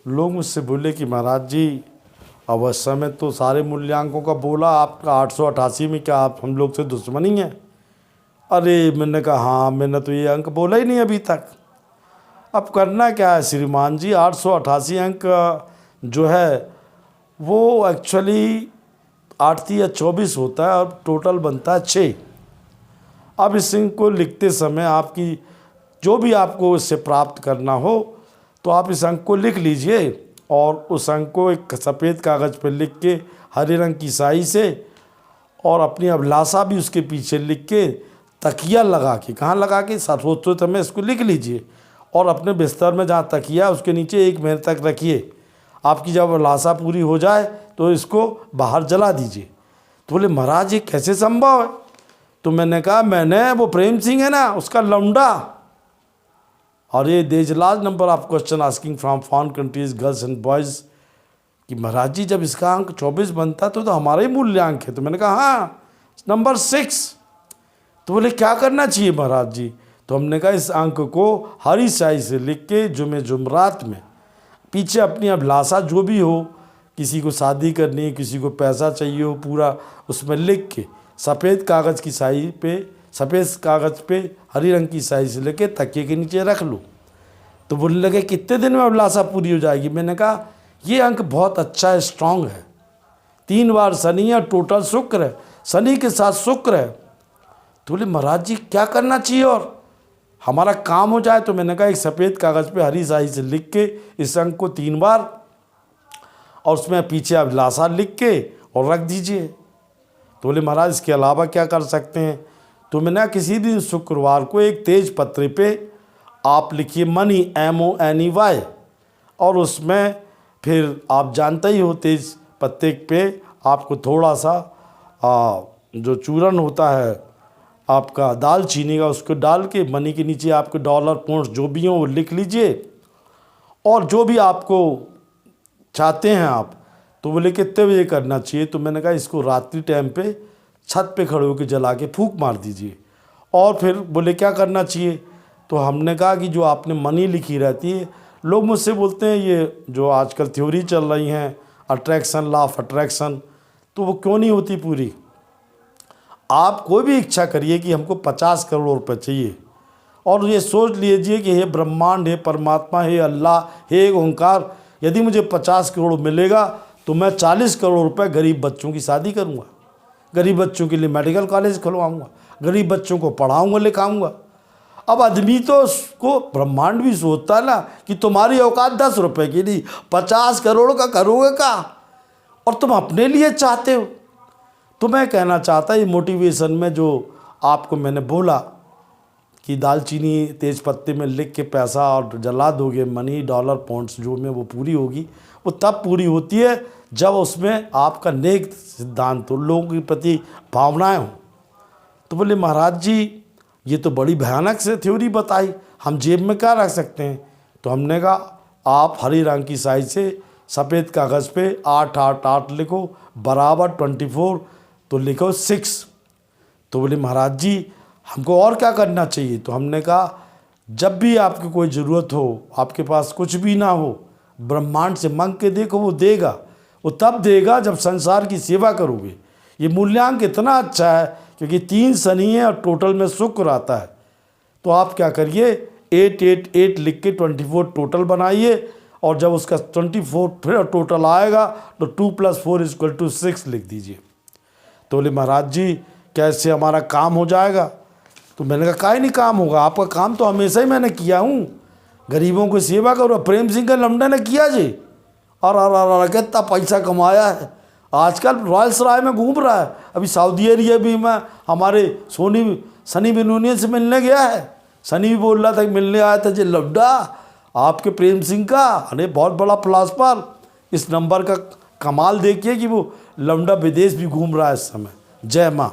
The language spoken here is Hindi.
लोग मुझसे बोले कि महाराज जी अब उस समय तो सारे मूल्यांकों का बोला, आपका 888 में क्या आप हम लोग से दुश्मनी है? अरे मैंने कहा हाँ, मैंने तो ये अंक बोला ही नहीं अभी तक। अब करना क्या है श्रीमान जी, 888 अंक जो है वो एक्चुअली 8 या 24 होता है और टोटल बनता है 6। अब इस अंक को लिखते समय आपकी जो भी आपको इससे प्राप्त करना हो तो आप इस अंक को लिख लीजिए और उस अंक को एक सफ़ेद कागज़ पर लिख के हरे रंग की स्याही से और अपनी अभिलाषा भी उसके पीछे लिख के तकिया लगा के, कहाँ लगा के, सोते समय इसको लिख लीजिए और अपने बिस्तर में जहाँ तकिया उसके नीचे 1 महीने तक रखिए। आपकी जब अभिलाषा पूरी हो जाए तो इसको बाहर जला दीजिए। तो बोले महाराज ये कैसे संभव है? तो मैंने कहा मैंने वो प्रेम सिंह है ना उसका लौंडा, और ये देज large number of question asking from foreign countries girls and boys कि महाराज जी जब इसका अंक 24 बनता तो हमारा ही मूल्यांक है। तो मैंने कहा हाँ नंबर 6। तो बोले क्या करना चाहिए महाराज जी? तो हमने कहा इस अंक को हरी स्याही से लिख के जुमेरात में पीछे अपनी अभिलाषा जो भी हो, किसी को शादी करनी है, किसी को पैसा चाहिए हो, पूरा उसमें लिख के सफ़ेद कागज़ की स्याही पे, सफ़ेद कागज़ पे हरी रंग की स्याही से लेके तकिए के नीचे रख लो। तो बोलने लगे कितने दिन में अभिलाषा पूरी हो जाएगी? मैंने कहा ये अंक बहुत अच्छा है, स्ट्रांग है, 3 बार शनि है, टोटल शुक्र है, शनि के साथ शुक्र है। तो बोले महाराज जी क्या करना चाहिए और हमारा काम हो जाए? तो मैंने कहा एक सफ़ेद कागज़ पे हरी स्याही से लिख के इस अंक को 3 बार और उसमें पीछे अभिलाषा लिख के और रख दीजिए। तो बोले महाराज इसके अलावा क्या कर सकते हैं? तो मैंने किसी दिन शुक्रवार को एक तेज पत्रे पे आप लिखिए मनी MONEY और उसमें फिर आप जानते ही हो तेज पत्ते पे आपको थोड़ा सा जो चूरन होता है आपका दालचीनी का उसको डाल के मनी के नीचे आपके डॉलर पॉइंट्स जो भी हों वो लिख लीजिए और जो भी आपको चाहते हैं आप। तो बोले कितने बजे करना चाहिए? तो मैंने कहा इसको रात्रि टाइम पे छत पे खड़े होकर जला के फूंक मार दीजिए। और फिर बोले क्या करना चाहिए? तो हमने कहा कि जो आपने मनी लिखी रहती है, लोग मुझसे बोलते हैं ये जो आजकल थ्योरी चल रही हैं अट्रैक्शन, लॉ ऑफ अट्रैक्शन, तो वो क्यों नहीं होती पूरी? आप कोई भी इच्छा करिए कि हमको 50 करोड़ रुपये चाहिए और ये सोच लीजिए कि हे ब्रह्मांड, हे परमात्मा, हे अल्लाह, हे ओंकार, यदि मुझे 50 करोड़ मिलेगा तो मैं 40 करोड़ रुपये गरीब बच्चों की शादी करूँगा, गरीब बच्चों के लिए मेडिकल कॉलेज खुलवाऊँगा, गरीब बच्चों को पढ़ाऊँगा लिखाऊँगा। अब आदमी तो उसको ब्रह्मांड भी सोचता है ना कि तुम्हारी औकात 10 रुपये की नहीं, 50 करोड़ का करोगे का, और तुम अपने लिए चाहते हो। तो मैं कहना चाहता ये मोटिवेशन में जो आपको मैंने बोला कि दालचीनी तेज पत्ते में लिख के पैसा और जला दोगे, मनी डॉलर पॉइंट्स जो में वो पूरी होगी, वो तब पूरी होती है जब उसमें आपका नेक सिद्धांत हो, लोगों के प्रति भावनाएं हों। तो बोले महाराज जी ये तो बड़ी भयानक से थ्योरी बताई, हम जेब में क्या रख सकते हैं? तो हमने कहा आप हरी रंग की स्याही से सफ़ेद कागज़ पे 888 लिखो बराबर 24, तो लिखो 6। तो बोले महाराज जी हमको और क्या करना चाहिए? तो हमने कहा जब भी आपकी कोई ज़रूरत हो, आपके पास कुछ भी ना हो, ब्रह्मांड से मांग के देखो, वो देगा। वो तब देगा जब संसार की सेवा करोगे। ये मूल्यांक इतना अच्छा है क्योंकि 3 शनि है और टोटल में शुक्र आता है। तो आप क्या करिए 888 लिख के 24 टोटल बनाइए और जब उसका 24 फिर टोटल आएगा तो 2 + 4 = 6 लिख दीजिए। तो बोले महाराज जी कैसे हमारा काम हो जाएगा? तो मैंने कहा काहे नहीं काम होगा, आपका काम तो हमेशा ही मैंने किया हूँ, गरीबों की सेवा करो। प्रेम सिंह का लमडा ने किया जी, और कितना पैसा कमाया है, आजकल रॉयल्स राय में घूम रहा है। अभी सऊदी अरेबिया भी में हमारे सनी बेनोनी से मिलने गया है। सनी भी बोल रहा था कि मिलने आया था जी लमडा आपके प्रेम सिंह का, अरे बहुत बड़ा फिलॉसफर। इस नंबर का कमाल देखिए कि वो लमडा विदेश भी घूम रहा है इस समय। जय माँ।